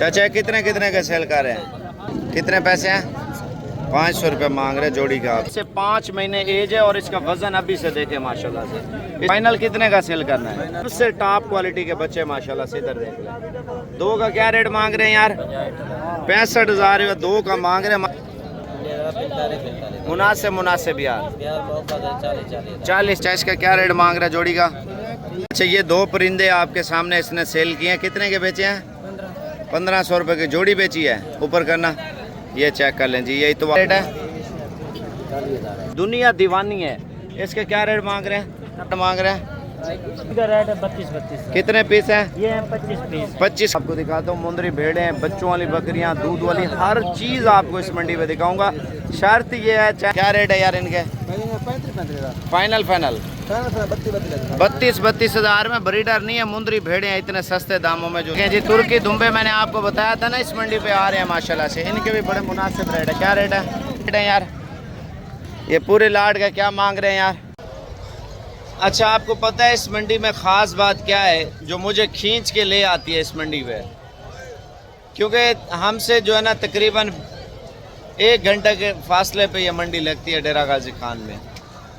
चाचा कितने कितने का सेल कर रहे हैं? कितने पैसे हैं? 500 रुपये मांग रहे जोड़ी का। इससे 5 महीने एज है और इसका वजन अभी से देखे माशाल्लाह से। फाइनल कितने का सेल करना है? सबसे टॉप क्वालिटी के बच्चे माशाल्लाह से। इधर देख लें। दो का क्या रेट मांग रहे हैं यार? 65,000 दो का मांग रहे हैं। मुनासिब यार 40। इसका क्या रेट मांग रहा है जोड़ी का? अच्छा ये दो परिंदे आपके सामने इसने सेल किए हैं। कितने के बेचे हैं? 1500 रुपये की जोड़ी बेची है। ऊपर करना, ये चेक कर लें जी। यही तो रेट है। दुनिया दीवानी है। इसके क्या रेट मांग रहे हैं? मांग रहे हैं रेट है 32। कितने पीस है? ये है 25 पीस। 25 आपको दिखाता हूँ। मुंदरी भेड़े हैं, बच्चों वाली बकरियां, दूध वाली, हर चीज़ आपको इस मंडी में दिखाऊंगा। शर्त ये है, क्या रेट है यार इनके? फाइनल 32,000 में। ब्रीडर नहीं है, मुंदरी भेड़े हैं इतने सस्ते दामों में। जो जी तुर्की दुम्बे मैंने आपको बताया था ना, इस मंडी पे आ रहे हैं माशाल्लाह से। इनके भी बड़े मुनासिब रेट है। क्या रेट है यार? ये पूरे लाट का क्या मांग रहे हैं यार? अच्छा आपको पता है इस मंडी में ख़ास बात क्या है जो मुझे खींच के ले आती है इस मंडी पे? क्योंकि हमसे जो है ना तकरीबन 1 घंटे के फासले पे ये मंडी लगती है डेरा गाजी खान में।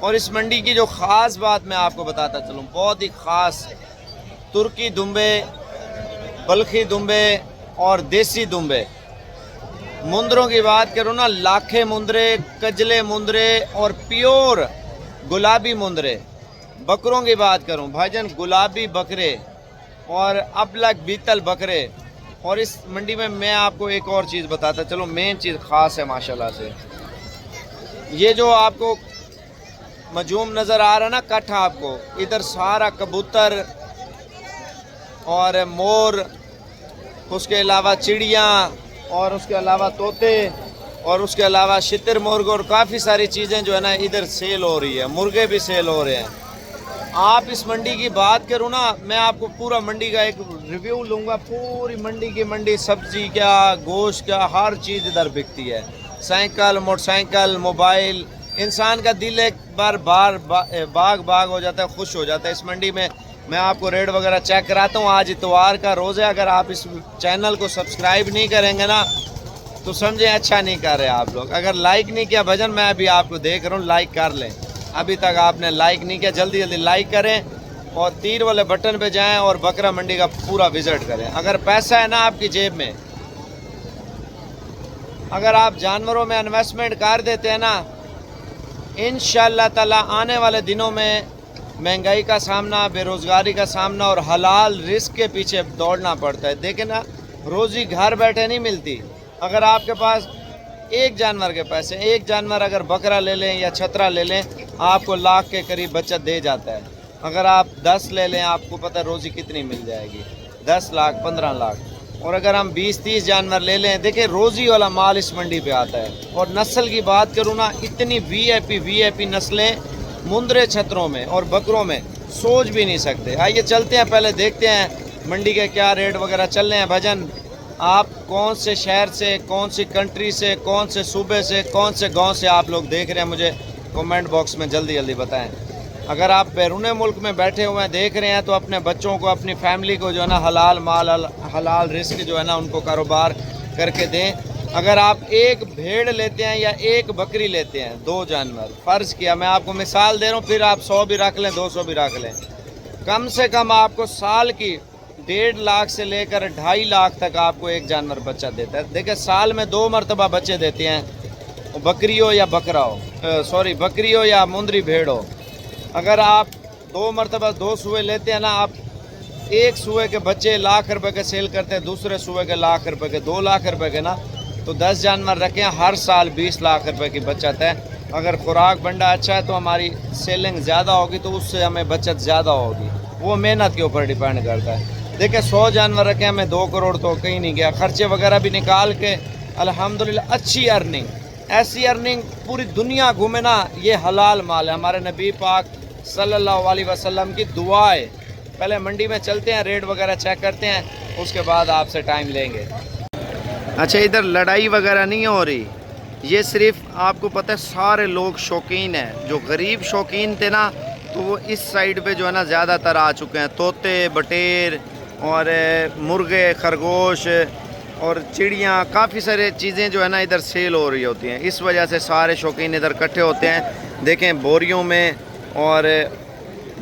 और इस मंडी की जो ख़ास बात मैं आपको बताता चलूँ, बहुत ही ख़ास तुर्की दुम्बे, बल्खी दुम्बे और देसी दुम्बे। मुंदरों की बात करूँ ना, लाखे मुंदरे, कजले मुंदरे और प्योर गुलाबी मुंदरे। बकरों की बात करूं भाईजान, गुलाबी बकरे और अबलग बीतल बकरे। और इस मंडी में मैं आपको एक और चीज़ बताता चलो, मेन चीज़ ख़ास है माशाल्लाह से। ये जो आपको मजूम नज़र आ रहा है ना कट्ठा, आपको इधर सारा कबूतर और मोर, उसके अलावा चिड़ियाँ और उसके अलावा तोते और उसके अलावा शितर मुर्ग और काफ़ी सारी चीज़ें जो है ना इधर सेल हो रही है। मुर्गे भी सेल हो रहे हैं। आप इस मंडी की बात करूँ ना, मैं आपको पूरा मंडी का एक रिव्यू लूँगा। पूरी मंडी की मंडी, सब्जी क्या, गोश्त क्या, हर चीज़ इधर बिकती है। साइकिल, मोटरसाइकिल, मोबाइल, इंसान का दिल एक बार बाग हो जाता है, खुश हो जाता है इस मंडी में। मैं आपको रेट वगैरह चेक कराता हूँ। आज इतवार का रोज़ है। अगर आप इस चैनल को सब्सक्राइब नहीं करेंगे ना तो समझे अच्छा नहीं कर रहे आप लोग। अगर लाइक नहीं किया भजन, मैं अभी आपको देख रहा हूँ, लाइक कर लें। अभी तक आपने लाइक नहीं किया, जल्दी जल्दी लाइक करें और तीर वाले बटन पे जाएं और बकरा मंडी का पूरा विजिट करें। अगर पैसा है ना आपकी जेब में, अगर आप जानवरों में इन्वेस्टमेंट कर देते हैं ना, इंशाअल्लाह ताला आने वाले दिनों में महंगाई का सामना, बेरोज़गारी का सामना और हलाल रिस्क के पीछे दौड़ना पड़ता है। देखें ना, रोज़ी घर बैठे नहीं मिलती। अगर आपके पास एक जानवर के पैसे, एक जानवर अगर बकरा ले लें या छतरा ले लें, आपको लाख के करीब बचत दे जाता है। अगर आप 10 ले लें, आपको पता है रोज़ी कितनी मिल जाएगी, 10 लाख, 15 लाख। और अगर हम 20-30 जानवर ले लें, देखिए रोज़ी वाला माल इस मंडी पे आता है। और नस्ल की बात करूँ ना, इतनी वीआईपी नस्लें मुंदरे छतरों में और बकरों में सोच भी नहीं सकते। आइए चलते हैं, पहले देखते हैं मंडी के क्या रेट वगैरह चल रहे हैं। भजन, आप कौन से शहर से, कौन सी कंट्री से, कौन से सूबे से, कौन से गांव से आप लोग देख रहे हैं, मुझे कमेंट बॉक्स में जल्दी जल्दी बताएं। अगर आप बैरून मुल्क में बैठे हुए हैं, देख रहे हैं, तो अपने बच्चों को, अपनी फैमिली को जो है ना हलाल माल, हलाल रिस्क जो है ना उनको कारोबार करके दें। अगर आप एक भेड़ लेते हैं या एक बकरी लेते हैं, 2 जानवर, फ़र्ज़ किया, मैं आपको मिसाल दे रहा हूँ, फिर आप 100 भी रख लें, 200 भी रख लें, कम से कम आपको साल की 1.5 लाख से लेकर 2.5 लाख तक आपको एक जानवर बच्चा देता है। देखिए साल में 2 मरतबा बच्चे देते हैं, बकरी हो या बकरा हो, बकरी हो या मुंदरी भेड़ हो। अगर आप 2 मरतबा 2 सुए लेते हैं ना, आप एक सुए के बच्चे लाख रुपए के सेल करते हैं, दूसरे सुए के लाख रुपए के, 2 लाख रुपए के ना, तो 10 जानवर रखें, हर साल 20 लाख रुपए की बचत है। अगर खुराक बंडा अच्छा है तो हमारी सेलिंग ज़्यादा होगी, तो उससे हमें बचत ज़्यादा होगी। वो मेहनत के ऊपर डिपेंड करता है। देखिए 100 जानवर रखे, हमें 2 करोड़ तो कहीं नहीं गया। खर्चे वगैरह भी निकाल के अल्हम्दुलिल्लाह अच्छी अर्निंग, ऐसी अर्निंग पूरी दुनिया घूमे ना, ये हलाल माल है। हमारे नबी पाक सल्लल्लाहु अलैहि वसल्लम की दुआ है। पहले मंडी में चलते हैं, रेट वगैरह चेक करते हैं, उसके बाद आपसे टाइम लेंगे। अच्छा इधर लड़ाई वगैरह नहीं हो रही, ये सिर्फ आपको पता है सारे लोग शौकीन हैं। जो गरीब शौकीन थे ना, तो वो इस साइड पे जो है ना ज़्यादातर आ चुके हैं। तोते, बटेर और मुर्गे, खरगोश और चिड़ियाँ, काफ़ी सारी चीज़ें जो है ना इधर सेल हो रही होती हैं। इस वजह से सारे शौकीन इधर इकट्ठे होते हैं। देखें बोरियों में और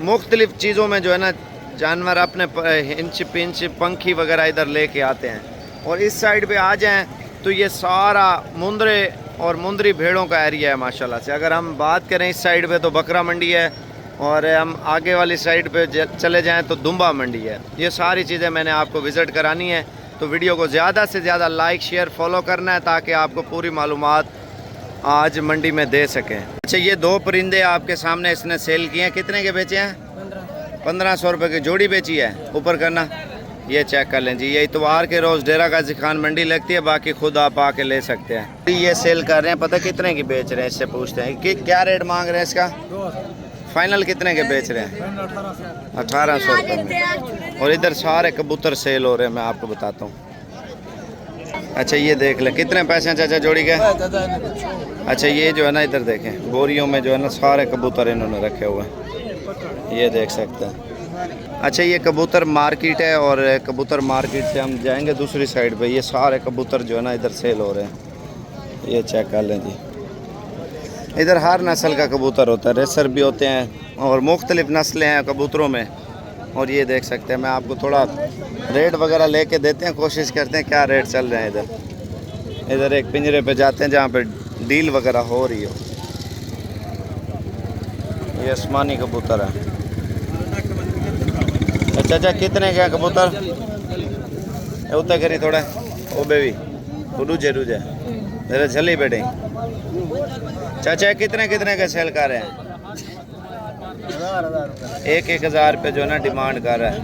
मुख्तलिफ़ चीज़ों में जो है ना जानवर अपने हिंच पिंच पंखी वगैरह इधर लेके आते हैं। और इस साइड पे आ जाएं तो ये सारा मुंदरे और मुंदरी भेड़ों का एरिया है माशाल्लाह से। अगर हम बात करें इस साइड पे तो बकरा मंडी है, और हम आगे वाली साइड पे चले जाएं तो दुम्बा मंडी है। ये सारी चीज़ें मैंने आपको विज़िट करानी है, तो वीडियो को ज़्यादा से ज़्यादा लाइक शेयर फॉलो करना है ताकि आपको पूरी मालूमात आज मंडी में दे सकें। अच्छा, ये 2 परिंदे आपके सामने इसने सेल किए हैं, कितने के बेचे हैं? 1500 रुपये की जोड़ी बेची है। ऊपर करना, ये चेक कर लें जी। ये इतवार के रोज़ डेरा गाजी खान मंडी लगती है, बाकी खुद आप आके ले सकते हैं। ये सेल कर रहे हैं, पता कितने की बेच रहे हैं, इससे पूछते हैं कि क्या रेट मांग रहे हैं इसका? फाइनल कितने के बेच रहे हैं? 1800 रुपये में। और इधर सारे कबूतर सेल हो रहे हैं, मैं आपको बताता हूँ। अच्छा, ये देख लें कितने पैसे हैं चाचा जोड़ी के? अच्छा, ये जो है ना इधर देखें बोरियों में जो है ना सारे कबूतर इन्होंने रखे हुए हैं, ये देख सकते हैं। अच्छा, ये कबूतर मार्केट है, और कबूतर मार्केट से हम जाएंगे दूसरी साइड पे। ये सारे कबूतर जो है ना इधर सेल हो रहे हैं, ये चेक कर लें जी। इधर हर नस्ल का कबूतर होता है, रेसर भी होते हैं और मुख्तलिफ़ नस्लें हैं कबूतरों में। और ये देख सकते हैं, मैं आपको थोड़ा रेट वगैरह लेके देते हैं, कोशिश करते हैं क्या रेट चल रहे हैं इधर। इधर एक पिंजरे पे जाते हैं जहाँ पे डील वगैरह हो रही हो। ये आसमानी कबूतर है। अच्छा अच्छा, कितने के कबूतर? उतर करी थोड़ा ओ बेबी, रुझे रुझे जरा जल्दी बैठे। चाचा कितने कितने का सेल कर रहे हैं? 1,000 रुपये जो है ना डिमांड कर रहा है।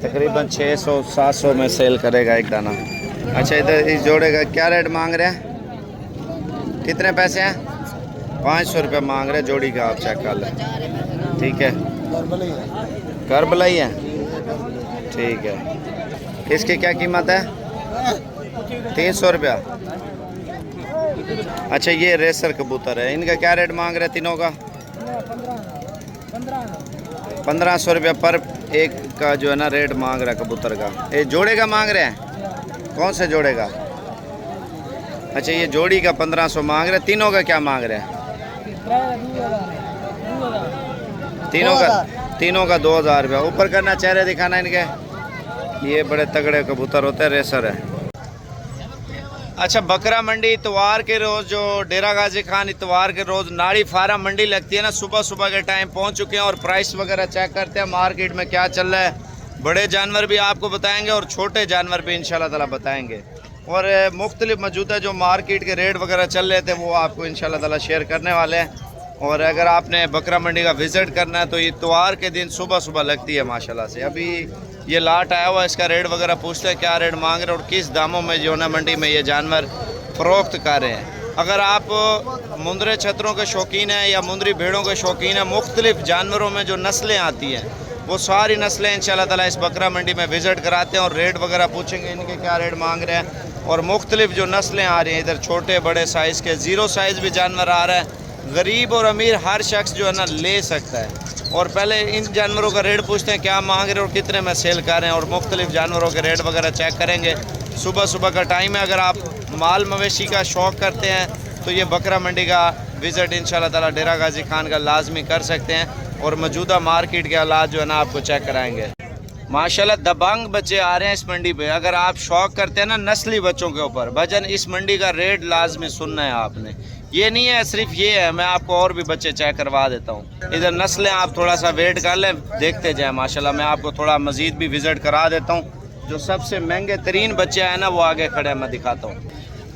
तकरीबन 600-700 में सेल करेगा एक दाना। अच्छा, इधर इस जोड़े का क्या रेट मांग रहे हैं? कितने पैसे हैं? 500 रुपये मांग रहे हैं जोड़ी का, आप चेक कर लें। ठीक है, करबलाई है, ठीक है। इसकी क्या कीमत है? 300 रुपया। अच्छा, ये रेसर कबूतर है, इनका क्या रेट मांग रहे हैं तीनों का? 1500 रुपया पर एक का जो है ना रेट मांग रहा है कबूतर का। ये जोड़े का मांग रहे हैं? कौन से जोड़े का? अच्छा, ये जोड़ी का 1500 मांग रहे हैं। तीनों का क्या मांग रहे हैं? तीनों का 2000 रुपया। ऊपर करना, चेहरे दिखाना इनके। ये बड़े तगड़े कबूतर होते हैं, रेसर है। अच्छा, बकरा मंडी इतवार के रोज़ जो डेरा गाजी खान इतवार के रोज़ नाड़ी फार्म मंडी लगती है ना, सुबह सुबह के टाइम पहुंच चुके हैं और प्राइस वगैरह चेक करते हैं मार्केट में क्या चल रहा है। बड़े जानवर भी आपको बताएंगे और छोटे जानवर भी इंशाल्लाह ताला बताएंगे। और मुख्तलिफ मौजूदा जो मार्केट के रेट वगैरह चल रहे थे वो आपको इंशाल्लाह ताला शेयर करने वाले हैं। और अगर आपने बकरा मंडी का विज़िट करना है तो इतवार के दिन सुबह सुबह लगती है माशाल्लाह से। अभी ये लाट आया हुआ, इसका रेट वगैरह पूछते हैं क्या रेट मांग रहे हैं और किस दामों में जो ना मंडी में ये जानवर फ़रोख्त कर रहे हैं। अगर आप मुंदरे छतरों के शौकीन हैं या मुंदरी भेड़ों के शौकीन हैं, मुख्तलिफ़ जानवरों में जो नस्लें आती हैं वो सारी नस्लें इंशाल्लाह ताला इस बकरा मंडी में विज़िट कराते हैं और रेट वगैरह पूछेंगे इनके क्या रेट मांग रहे हैं। और मुख्तलिफ़ जो नस्लें आ रही हैं इधर, छोटे बड़े साइज़ के, ज़ीरो साइज़ भी जानवर आ रहा है। गरीब और अमीर हर शख्स जो है ना ले सकता है। और पहले इन जानवरों का रेट पूछते हैं क्या मांग रहे हैं और कितने में सेल कर रहे हैं, और मुख्तलिफ़ जानवरों के रेट वगैरह चेक करेंगे। सुबह सुबह का टाइम है, अगर आप माल मवेशी का शौक़ करते हैं तो ये बकरा मंडी का विज़िट इंशाल्लाह ताला डेरा गाजी खान का लाजमी कर सकते हैं। और मौजूदा मार्केट के हालात जो है ना आपको चेक कराएँगे। माशाल्लाह दबंग बच्चे आ रहे हैं इस मंडी पे। अगर आप शौक़ करते हैं ना नस्ली बच्चों के ऊपर, भजन इस मंडी का रेट लाजमी सुनना है आपने। ये नहीं है सिर्फ ये है, मैं आपको और भी बच्चे चेक करवा देता हूँ। इधर नस्लें आप थोड़ा सा वेट कर लें, देखते जाएं। माशाल्लाह मैं आपको थोड़ा मज़ीद भी विज़िट करा देता हूँ। जो सबसे महंगे तरीन बच्चे आए ना वो आगे खड़े हैं, मैं दिखाता हूँ।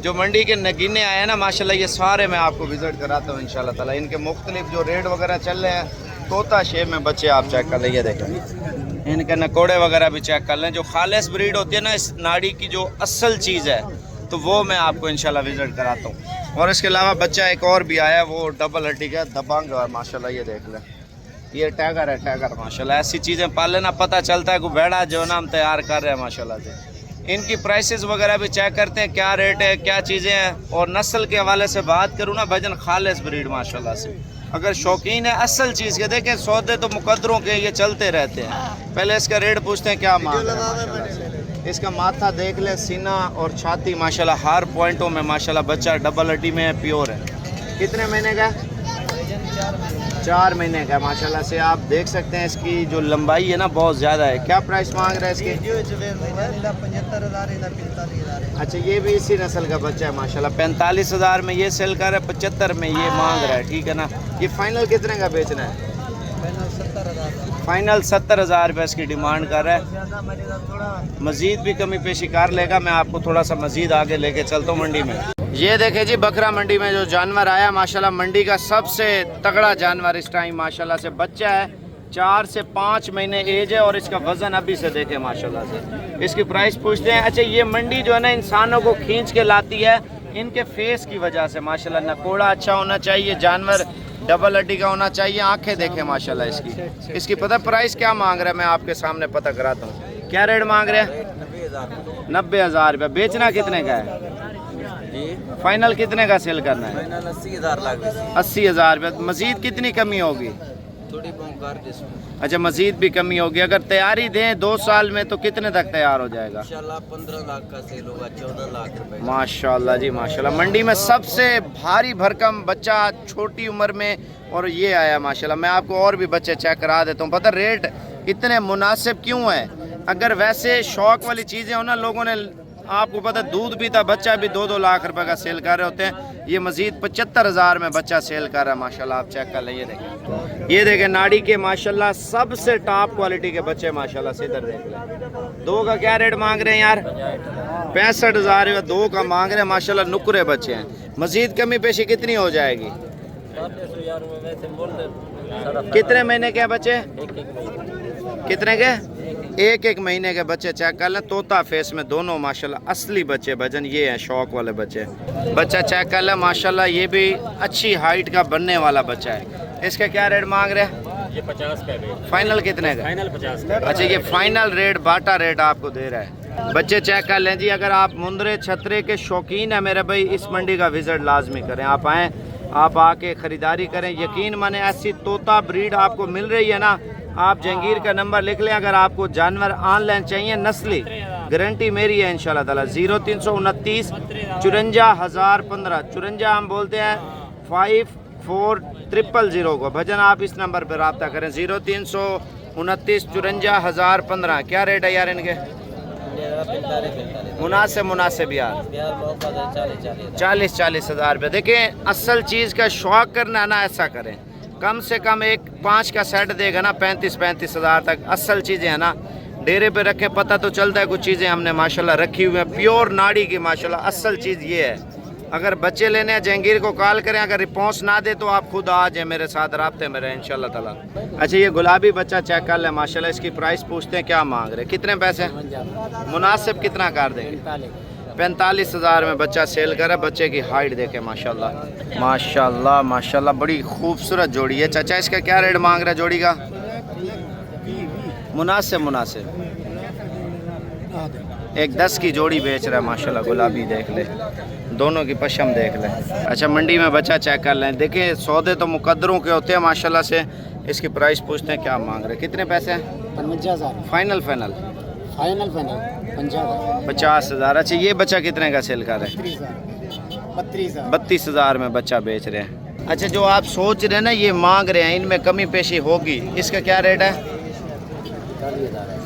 जो मंडी के नगीने आए हैं ना माशाल्लाह, ये सारे मैं आपको विज़िट कराता हूँ इंशाल्लाह ताला। इनके मुख्तलिफ जो रेट वगैरह चल रहे हैं, तोता शेप में बच्चे आप चेक कर लें, ये देखें। इनके नकोड़े वगैरह भी चेक कर लें। जो खालिस ब्रीड होती है ना इस नाड़ी की, जो असल चीज़ है, तो वो मैं आपको इंशाल्लाह विज़िट कराता हूँ। और इसके अलावा बच्चा एक और भी आया, वो डबल हड्डी का दबंग है माशाल्लाह, ये देख लें। ये टैगर है, टैगर माशाल्लाह। ऐसी चीज़ें पाल लेना, पता चलता है कि भेड़ा जो है ना हम तैयार कर रहे हैं माशाल्लाह से। इनकी प्राइसेस वगैरह भी चेक करते हैं क्या रेट है, क्या चीज़ें हैं। और नस्ल के हवाले से बात करूँ ना, भजन खालिस ब्रीड माशाल्लाह से। अगर शौकीन है असल चीज़ के, देखें सौदे तो मुकद्दरों के ये चलते रहते हैं। पहले इसका रेट पूछते हैं क्या मांग रहे हैं माशाल्लाह से। इसका माथा देख ले, सीना और छाती माशाल्लाह हर पॉइंटों में माशाल्लाह बच्चा डबल हड्डी में है, प्योर है। कितने महीने का? 4 महीने का माशाल्लाह से। आप देख सकते हैं इसकी जो लंबाई है ना बहुत ज़्यादा है। क्या प्राइस मांग रहा है इसके? 75,000। अच्छा, ये भी इसी नस्ल का बच्चा है माशाल्लाह। 45,000 में ये सेल कर रहा है, 75 में ये मांग रहा है, ठीक है ना। ये फाइनल कितने का बेचना है? फाइनल 70,000 रुपये इसकी डिमांड कर रहा है। मज़ीद भी कमी पेशी कर लेगा। मैं आपको थोड़ा सा मज़ीद आगे लेके चलता हूँ मंडी में। ये देखे जी बकरा मंडी में जो जानवर आया माशाल्लाह, मंडी का सबसे तगड़ा जानवर इस टाइम माशाल्लाह से। बच्चा है, 4 से 5 महीने एज है और इसका वज़न अभी से देखे माशाल्लाह से। इसकी प्राइस पूछते हैं। अच्छा, ये मंडी जो है ना इंसानों को खींच के लाती है इनके फेस की वजह से माशाल्लाह। नकोड़ा अच्छा होना चाहिए, जानवर डबल हड्डी का होना चाहिए, आंखें देखें माशाल्लाह इसकी। इसकी पता प्राइस क्या मांग रहा है, मैं आपके सामने पता कराता हूँ। क्या रेट मांग रहे हैं? 90,000 रुपये। बेचना कितने का है? फाइनल कितने का सेल करना है? 80,000 रुपये। मजीद कितनी कमी होगी? थोड़ी अच्छा, मजीद भी कमी होगी। अगर तैयारी दें 2 साल में तो कितने तक तैयार हो जाएगा? इंशाल्लाह 15 लाख का सेल होगा, 14 लाख रुपए। माशाल्लाह जी माशाल्लाह। मंडी में सबसे भारी भरकम बच्चा छोटी उम्र में और ये आया माशाल्लाह। मैं आपको और भी बच्चे चेक करा देता हूँ। पता रेट इतने मुनासिब क्यों है? अगर वैसे शौक वाली चीज़ें हो ना, लोगों ने आपको पता दूध पीता बच्चा भी 2-2 लाख रुपए का सेल कर रहे होते हैं। ये मजीद 75,000 में बच्चा सेल कर रहा है माशाल्लाह। आप चेक कर लें, ये देखें नाड़ी के माशाल्लाह सबसे टॉप क्वालिटी के बच्चे माशाल्लाह से। इधर देख लें। 2 का क्या रेट मांग रहे हैं यार? 65,000 रुपये 2 का मांग रहे हैं माशाल्लाह। नुकरे बच्चे हैं। मजीद कमी पेशी कितनी हो जाएगी? कितने महीने के बच्चे? कितने के? 1-1 महीने के बच्चे चेक कर लें। तोता फेस में दोनों माशाल्लाह असली बच्चे भजन ये हैं, शौक वाले बच्चे। बच्चा चेक कर लें माशाल्लाह। ये भी अच्छी हाइट का बनने वाला बच्चा है। इसका क्या रेट मांग रहे हैं? ये 50 का। फाइनल कितने का? फाइनल 50 का। अच्छा, ये फाइनल रेट बाटा रेट आपको दे रहा है। बच्चे चेक कर लें जी। अगर आप मुंदरे छतरे के शौकीन हैं मेरे भाई, इस मंडी का विजिट लाजमी करें। आप आएँ, आप आके ख़रीदारी करें। यकीन माने ऐसी तोता ब्रीड आपको मिल रही है ना। आप जहांगीर का नंबर लिख लें। अगर आपको जानवर ऑनलाइन चाहिए नस्ली, गारंटी मेरी है इंशाल्लाह ताला। 0329 54,015 54 हम बोलते हैं 54,000 को। भजन आप इस नंबर पर रब्ता करें। 0329 54,015। क्या रेट है यार इनके? मुनासिब यार 40,000 रुपये। देखें असल चीज़ का शौक करना है ना, ऐसा करें। कम से कम एक 5 का सेट देगा ना 35,000 तक। असल चीज़ें हैं ना डेरे पे रखे, पता तो चलता है। कुछ चीज़ें हमने माशाल्लाह रखी हुई हैं प्योर नाड़ी की माशाल्लाह। असल चीज़ ये है। अगर बच्चे लेने हैं जहांगीर को कॉल करें। अगर रिस्पॉन्स ना दे तो आप खुद आ जाए मेरे साथ, राब्ते में रहें इंशाल्लाह ताला। अच्छा, ये गुलाबी बच्चा चेक कर लें माशाल्लाह। इसकी प्राइस पूछते हैं क्या मांग रहे, कितने पैसे? मुनासिब कितना कर देंगे? 45,000 में बच्चा सेल कर रहा है। बच्चे की हाइट देखें माशाल्लाह माशाल्लाह माशाल्लाह। बड़ी खूबसूरत जोड़ी है। चाचा इसका क्या रेट मांग रहा है जोड़ी का? मुनासिब 1-10 की जोड़ी बेच रहा है माशाल्लाह। गुलाबी देख ले, दोनों की पशम देख ले। अच्छा, मंडी में बच्चा चेक कर लें। देखें सौदे तो मुकद्दरों के होते हैं माशाल्लाह से। इसकी प्राइस पूछते हैं क्या मांग रहे, कितने पैसे हैं? 55,000। फाइनल 50,000। अच्छा, ये बच्चा कितने का सेल कर रहे हैं? 32,000 में बच्चा बेच रहे हैं। अच्छा, जो आप सोच रहे हैं ना ये मांग रहे हैं, इनमें कमी पेशी होगी। इसका क्या रेट है?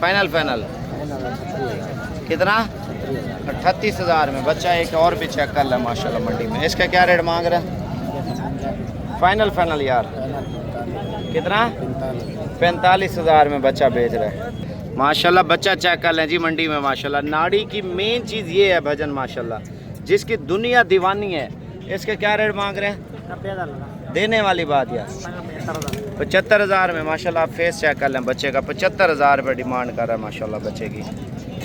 फाइनल कितना? 38,000 में बच्चा। एक और भी चेक कर लें माशाल्लाह मंडी में। इसका क्या रेट मांग रहा है? फाइनल यार कितना? 45,000 में बच्चा बेच रहा है माशाल्लाह। बच्चा चेक कर लें जी मंडी में माशाल्लाह। नाड़ी की मेन चीज़ ये है भजन माशाल्लाह, जिसकी दुनिया दीवानी है। इसके क्या रेट मांग रहे हैं? देने वाली बात यार 75,000 में माशाल्लाह। आप फेस चेक कर लें बच्चे का। 75,000 रुपये डिमांड कर रहा है माशाल्लाह बच्चे की।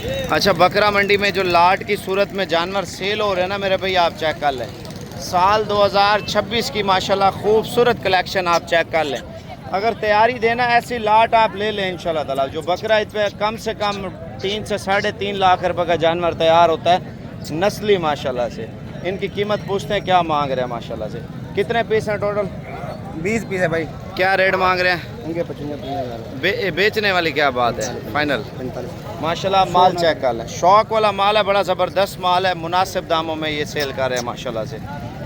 अच्छा, बकरा मंडी में जो लाट की सूरत में जानवर सेल हो रहे हैं ना मेरे भाई, आप चेक कर लें। साल 2026 की माशाल्लाह खूबसूरत कलेक्शन आप चेक कर लें। अगर तैयारी देना ऐसी लाट आप ले लें इंशाल्लाह ताला। जो बकरा इस पर कम से कम 3 से 3.5 लाख रुपए का जानवर तैयार होता है नस्ली माशाल्लाह से। इनकी कीमत पूछते हैं क्या मांग रहे हैं माशाल्लाह से। कितने पीस हैं टोटल? 20 पीस है भाई। क्या रेट मांग रहे हैं? इनके 55,000 बेचने वाली क्या बात है? फाइनल 45। माशाल्लाह माल चेक कर लें, शौक वाला माल है, बड़ा ज़बरदस्त माल है, मुनासिब दामों में ये सेल कर रहे हैं माशाल्लाह से।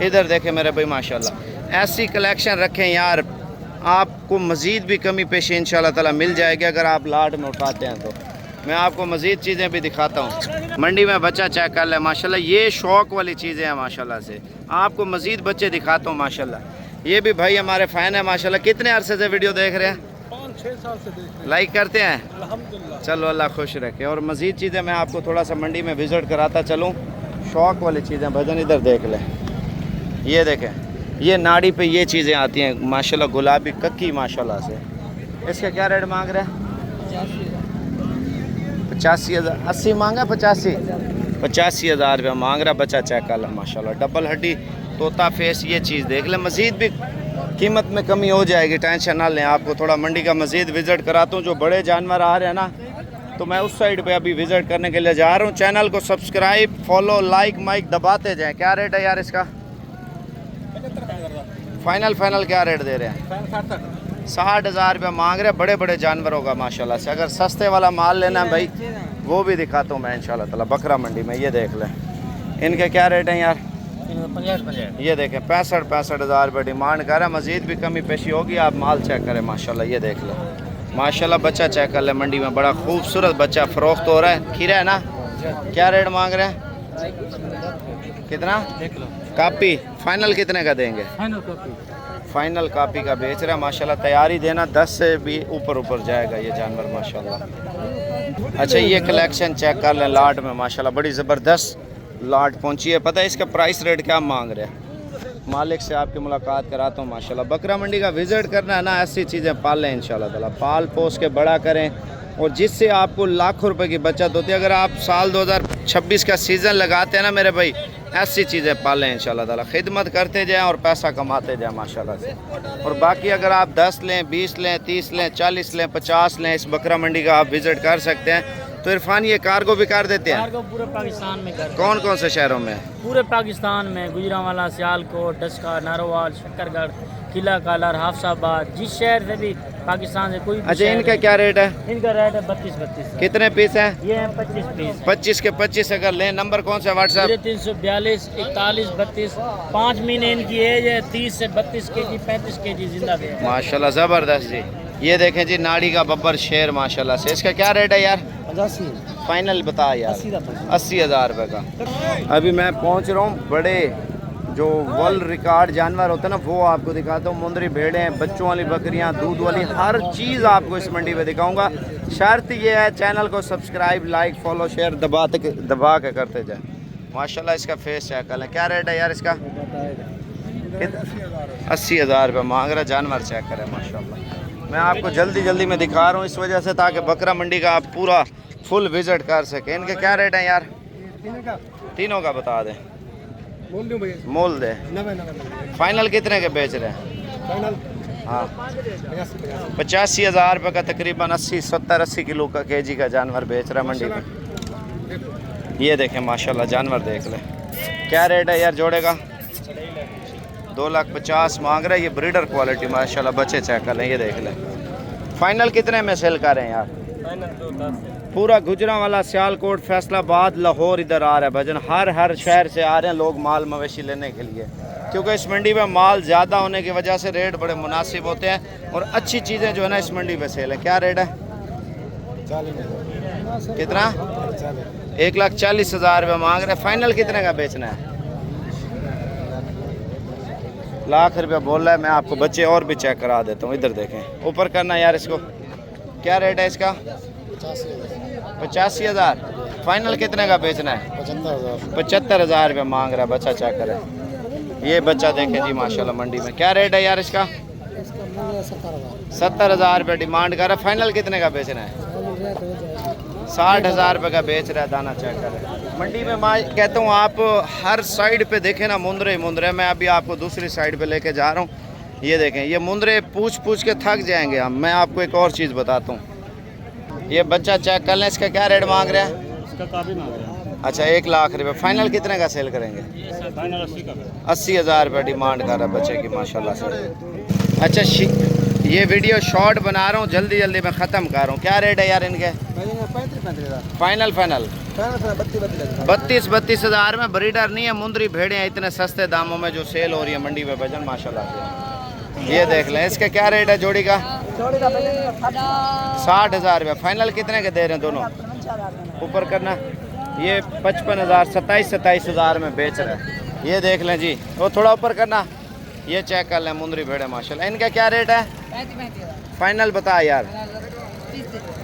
इधर देखें मेरे भाई माशाल्लाह, ऐसी कलेक्शन रखें यार, आपको मज़ीद भी कमी पेशी इंशाल्लाह ताला मिल जाएगी अगर आप लाट में उठाते हैं तो। मैं आपको मज़ीद चीज़ें भी दिखाता हूँ। मंडी में बच्चा चेक कर लें माशाल्लाह, ये शौक वाली चीज़ें हैं माशाल्लाह से। आपको मज़ीद बच्चे दिखाता हूँ माशाल्लाह। ये भी भाई हमारे फ़ैन है माशाल्लाह। कितने अरसे से वीडियो देख रहे हैं? 5-6 साल से देख रहे हैं। लाइक करते हैं? अल्हम्दुलिल्लाह। चलो अल्लाह खुश रखे। और मज़ीद चीज़ें मैं आपको थोड़ा सा मंडी में विज़िट कराता चलूँ, शौक वाली चीज़ें। भजन इधर देख लें, ये देखें, ये नाड़ी पे ये चीज़ें आती हैं माशाल्लाह, गुलाबी कक्की माशाल्लाह से। इसका क्या रेट मांग रहे हैं? 85,000। 80 मांगा? 85,000 रुपया मांग रहा बच्चा। चेक कर लो माशाल्लाह, डबल हड्डी तोता फेस, ये चीज़ देख लें। मज़ीद भी कीमत में कमी हो जाएगी, टेंशन ना लें। आपको थोड़ा मंडी का मज़ीद विज़िट कराता हूँ। जो बड़े जानवर आ रहे हैं ना, तो मैं उस साइड पे अभी विज़िट करने के लिए जा रहा हूँ। चैनल को सब्सक्राइब, फॉलो, लाइक माइक दबाते जाएँ। क्या रेट है यार इसका? फाइनल क्या रेट दे रहे हैं? 60,000 रुपया मांग रहे हैं। बड़े बड़े जानवर होगा माशाल्लाह से। अगर सस्ते वाला माल लेना है भाई, वो भी दिखाता हूँ मैं इंशाल्लाह ताला बकरा मंडी में। ये देख लें, इनके क्या रेट हैं यार? 50 ये देखें 65,000 रुपये डिमांड कर रहा है। मज़ीद भी कमी पेशी होगी, आप माल चेक करें माशाल्लाह। ये देख लें माशाल्लाह, बच्चा चेक कर लें मंडी में, बड़ा खूबसूरत बच्चा फ़रोख्त हो रहा है। खीरा है ना? क्या रेट मांग रहे हैं? कितना? कापी फाइनल कितने का देंगे? फाइनल कापी का बेच रहा है माशाल्लाह। तैयारी देना 10 से भी ऊपर जाएगा ये जानवर माशाल्लाह। अच्छा, ये कलेक्शन चेक कर लें लाट में माशाल्लाह, बड़ी ज़बरदस्त लाट पहुंची है। पता है इसका प्राइस रेट क्या मांग रहे हैं? मालिक से आपकी मुलाकात कराता हूँ माशाल्लाह। बकरा मंडी का विज़िट करना है ना, ऐसी चीज़ें पालें इंशाल्लाह ताला, पाल पोस के बड़ा करें, और जिससे आपको लाखों रुपए की बचत होती है। अगर आप साल 2026 का सीज़न लगाते हैं ना मेरे भाई, ऐसी चीज़ें पालें इंशाल्लाह ताला, खिदमत करते जाएं और पैसा कमाते जाएं माशाल्लाह से। और बाकी अगर आप 10 लें, 20 लें, 30 लें, 40 लें, 50 लें, इस बकरा मंडी का आप विज़िट कर सकते हैं। तो इरफान, ये कार्गो भी कर देते हैं? कार्गो पूरे पाकिस्तान में कर, कौन कौन से शहरों में? पूरे पाकिस्तान में, गुजरांवाला, सियालकोट, डस्का, नारोवाल, शक्करगढ़, किला कालर, हाफसाबाद, जिस शहर से भी पाकिस्तान से कोई भी। अच्छा, इनका क्या रेट है? इनका रेट है 32 कितने पीस हैं? ये है 25 पीस। 25 के 25 अगर लें। नंबर कौन सा? व्हाट्सएप? 342 41 32। 5 महीने इनकी एज है। 30 से 32 kg 35 kg जिंदा है माशाल्लाह, ज़बरदस्त जी। ये देखें जी, नाड़ी का बब्बर शेर माशाल्लाह से। इसका क्या रेट है यार? 85। फाइनल बता यार। 80,000 रुपये का। अभी मैं पहुंच रहा हूँ बड़े जो वर्ल्ड रिकॉर्ड जानवर होते हैं ना, वो आपको दिखाता हूँ। मुंदरी भेड़ें, बच्चों वाली बकरियाँ, दूध वाली, हर चीज़ आपको इस मंडी में दिखाऊंगा। शर्त ये है, चैनल को सब्सक्राइब, लाइक, फॉलो, शेयर दबा के करते जाए माशाल्लाह। इसका फेस चेक कर लें। क्या रेट है यार इसका? 80,000 रुपये मांग रहा। जानवर चेक करें माशाल्लाह। मैं आपको जल्दी में दिखा रहा हूँ इस वजह से, ताकि बकरा मंडी का आप पूरा फुल विज़िट कर सकें। इनके क्या रेट हैं यार? तीनों का बता दें। मोल दे। फाइनल कितने के बेच रहे हैं? हाँ, 85,000 रुपये का तकरीबन 80 किलो का केजी का जानवर बेच रहा है मंडी में। ये देखें माशाल्लाह, जानवर देख लें। क्या रेट है यार जोड़े का? 2,50,000 मांग रहा है। ये ब्रीडर क्वालिटी माशाल्लाह, बच्चे चेक कर लें। ये देख लें फाइनल कितने में सेल कर रहे हैं यार? पूरा गुजरांवाला, सियालकोट, फैसलाबाद, लाहौर इधर आ रहा है भजन। हर शहर से आ रहे हैं लोग माल मवेशी लेने के लिए, क्योंकि इस मंडी में माल ज़्यादा होने की वजह से रेट बड़े मुनासिब होते हैं और अच्छी चीज़ें जो है ना इस मंडी में सेल है। क्या रेट है? कितना? 1,40,000 रुपये मांग रहे हैं। फाइनल कितने का बेचना है? लाख रुपया बोल रहा है। मैं आपको बच्चे और भी चेक करा देता हूँ। इधर देखें, ऊपर करना यार इसको। क्या रेट है इसका? 85,000। फाइनल कितने का बेचना है? 75,000 रुपये मांग रहा है। बच्चा चेक करें। ये बच्चा देखें जी माशाल्लाह मंडी में। क्या रेट है यार इसका? 70,000 रुपये डिमांड कर रहा है। फाइनल कितने का बेचना है? 60,000 रुपये का बेच रहा है। दाना चेक करें मंडी में। मैं कहता हूँ आप हर साइड पे देखें ना, मुंदरे मैं अभी आपको दूसरी साइड पे लेके जा रहा हूँ। ये देखें, ये मुंदरे पूछ के थक जाएंगे हम। मैं आपको एक और चीज़ बताता हूँ। ये बच्चा चेक कर लें। इसका क्या रेट मांग रहे हैं? इसका काफ़ी मांग रहे हैं। अच्छा, 1,00,000 रुपये। फाइनल कितने का सेल करेंगे? 80,000 रुपये डिमांड कर रहा है बच्चे की माशाल्लाह से। अच्छा ये वीडियो शॉर्ट बना रहा हूँ, जल्दी जल्दी मैं ख़त्म कर रहा हूँ। क्या रेट है यार इनके? 35 फाइनल 32 32 हज़ार में। ब्रीडर नहीं है, मुंदरी भेड़े हैं इतने सस्ते दामों में जो सेल हो रही है मंडी में भजन माशाल्लाह से। ये देख लें, इसका क्या रेट है जोड़ी का? 60,000 रुपये। फाइनल कितने के दे रहे हैं दोनों? ऊपर करना। ये 55,000 27 हज़ार में बेच रहे हैं। ये देख लें जी, वो थोड़ा ऊपर करना। ये चेक कर लें, मुंदरी भेड़े माशाल्लाह। इनका क्या रेट है? फाइनल बता यार।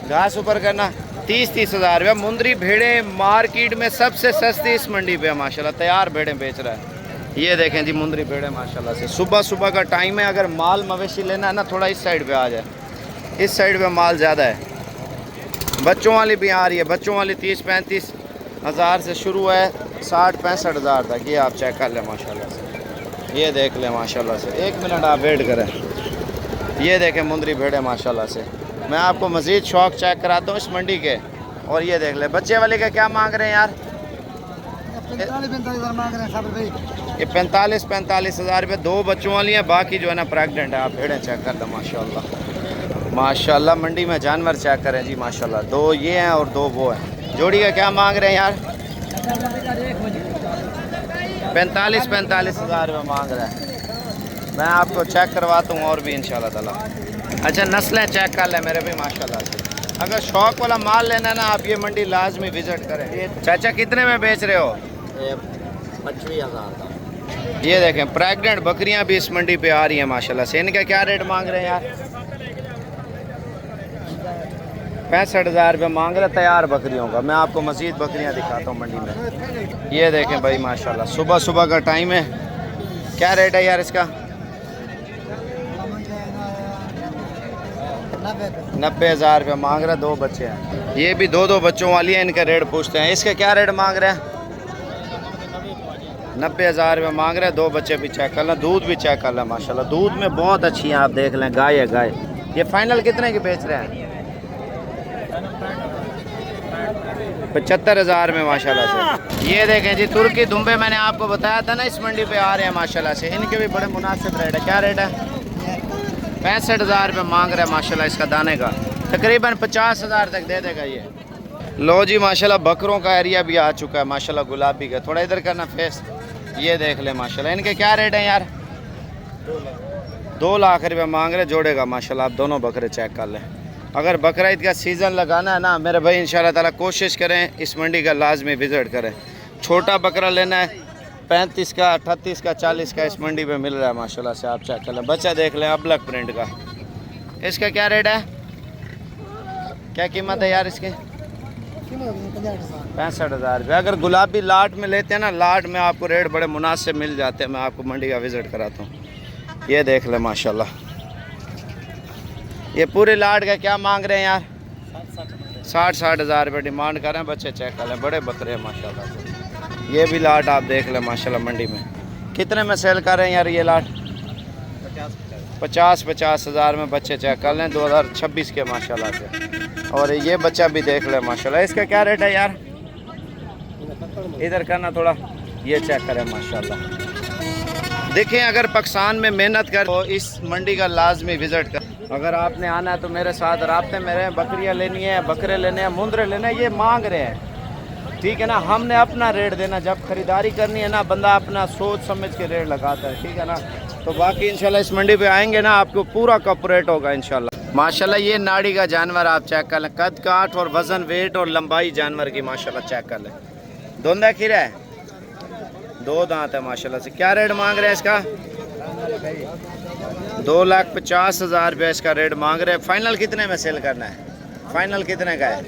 घास ऊपर करना। 30 हज़ार रुपये। मुंदरी भेड़े मार्केट में सबसे सस्ती इस मंडी पे माशाल्लाह, तैयार भेड़े बेच रहा है। ये देखें जी मुंदरी भेड़े माशाल्लाह से। सुबह सुबह का टाइम है, अगर माल मवेशी लेना है ना थोड़ा इस साइड पे आ जाए, इस साइड पे माल ज़्यादा है। बच्चों वाली भी आ रही है, बच्चों वाली 30-35 हज़ार से शुरू है, 60-65 हज़ार तक। ये आप चेक कर लें माशाल्लाह से। ये देख लें माशाल्लाह से। 1 मिनट आप वेट करें। ये देखें मुंदरी भेड़े माशाल्लाह से। मैं आपको मज़ीद शौक चेक कराता हूँ इस मंडी के। और ये देख लें, बच्चे वाले का क्या मांग रहे हैं यार? 45 मांग रहे हैं साहब भाई। ये 45 हज़ार रुपये। 2 बच्चों वाली हैं, बाकी जो है ना प्रेगनेंट है। आप भेड़ें चेक कर लें माशाल्लाह माशाल्लाह। मंडी में जानवर चेक करें जी माशाल्लाह। 2 ये हैं और 2 वो हैं। जोड़ी का क्या मांग रहे हैं यार? 45 हज़ार रुपये मांग रहा है। मैं आपको चेक करवाता हूँ और भी इंशाल्लाह ताला। अच्छा नस्लें चेक कर लें मेरे भी माशाल्लाह से। अगर शौक वाला माल लेना है ना, आप ये मंडी लाजमी विज़िट करें। चाचा कितने में बेच रहे हो? 25,000 का। ये देखें प्रेग्नेंट बकरियां भी इस मंडी पे आ रही हैं माशाल्लाह से। इनका क्या रेट मांग रहे हैं यार? 65,000 रुपये मांग रहे तैयार बकरियों का। मैं आपको मज़ीद बकरियां दिखाता हूँ मंडी में। ये देखें भाई माशाल्लाह, सुबह सुबह का टाइम है। क्या रेट है यार इसका? 90,000 रुपये मांग रहे। 2 बच्चे हैं, ये भी 2 बच्चों वाली है। इनका रेट पूछते हैं। इसका क्या रेट मांग रहे हैं? 90,000 रुपये मांग रहे हैं। 2 बच्चे भी चेक कर लें, दूध भी चेक कर लें माशाल्लाह। दूध में बहुत अच्छी हैं, आप देख लें, गाय है गाय। ये फाइनल कितने की बेच रहे हैं? 75,000 में माशाल्लाह से। ये देखें जी तुर्की दुम्बे, मैंने आपको बताया था ना इस मंडी पे आ रहे हैं माशाल्लाह से। इनके भी बड़े मुनासिब रेट है। क्या रेट है? 65,000 रुपये मांग रहे हैं माशाल्लाह इसका दाने का। तकरीबन 50,000 तक दे देगा ये। लो जी माशाल्लाह बकरों का एरिया भी आ चुका है माशाल्लाह, गुलाबी का। थोड़ा इधर करना फेस। ये देख ले माशाल्लाह। इनके क्या रेट हैं यार? 2 लाख रुपये मांग रहे जोड़े का माशाल्लाह। आप दोनों बकरे चेक कर लें। अगर बकरा ईद का सीज़न लगाना है ना मेरे भाई, इंशाल्लाह ताला कोशिश करें इस मंडी का लाजमी विज़िट करें। छोटा बकरा लेना है 35 का, 38 का, 40 का इस मंडी पे मिल रहा है माशाल्लाह से। आप चेक कर लें। बच्चा देख लें अबलक प्रिंट का। इसका क्या रेट है? क्या कीमत है यार इसकी? 65,000 रुपये। अगर गुलाबी लाट में लेते हैं ना, लाट में आपको रेट बड़े मुनासिब मिल जाते हैं। मैं आपको मंडी का विज़िट कराता हूँ। ये देख लें माशाल्लाह। ये पूरे लाट का क्या मांग रहे हैं यार? 60 हज़ार रुपये डिमांड कर रहे हैं। बच्चे चेक कर लें, बड़े बकरे हैं माशाल्लाह से। ये भी लाट आप देख लें माशाल्लाह मंडी में। कितने में सेल कर रहे हैं यार ये लाट? 50 हज़ार में। बच्चे चेक कर लें 2026 के माशाल्लाह से। और ये बच्चा भी देख लें माशाल्लाह। इसका क्या रेट है यार? इधर करना थोड़ा। ये चेक करें माशाल्लाह। देखें अगर पाकिस्तान में मेहनत कर तो इस मंडी का लाजमी विज़िट कर। अगर आपने आना है तो मेरे साथ राब्ते में रहें। बकरियाँ लेनी है, बकरे लेने हैं, मुंदरे लेने हैं, ये मांग रहे हैं, ठीक है ना। हमने अपना रेट देना। जब ख़रीदारी करनी है ना, बंदा अपना सोच समझ के रेट लगाता है, ठीक है ना। तो बाकी इंशाल्लाह इस मंडी पे आएंगे ना, आपको पूरा कॉपरेट होगा इंशाल्लाह। माशाल्लाह ये नाड़ी का जानवर आप चेक कर लें। कद काठ और वज़न, वेट और लंबाई जानवर की माशाल्लाह चेक कर लें। दोंदा खीरा है, 2 दांत है माशाल्लाह से। क्या रेट मांग रहे हैं इसका? 2,50,000 रुपये इसका रेट मांग रहे हैं। फाइनल कितने में सेल करना है? फाइनल कितने का है?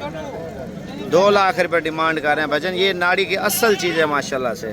2 लाख रुपये डिमांड कर रहे हैं भजन। ये नाड़ी की असल चीज़ है माशाल्लाह से।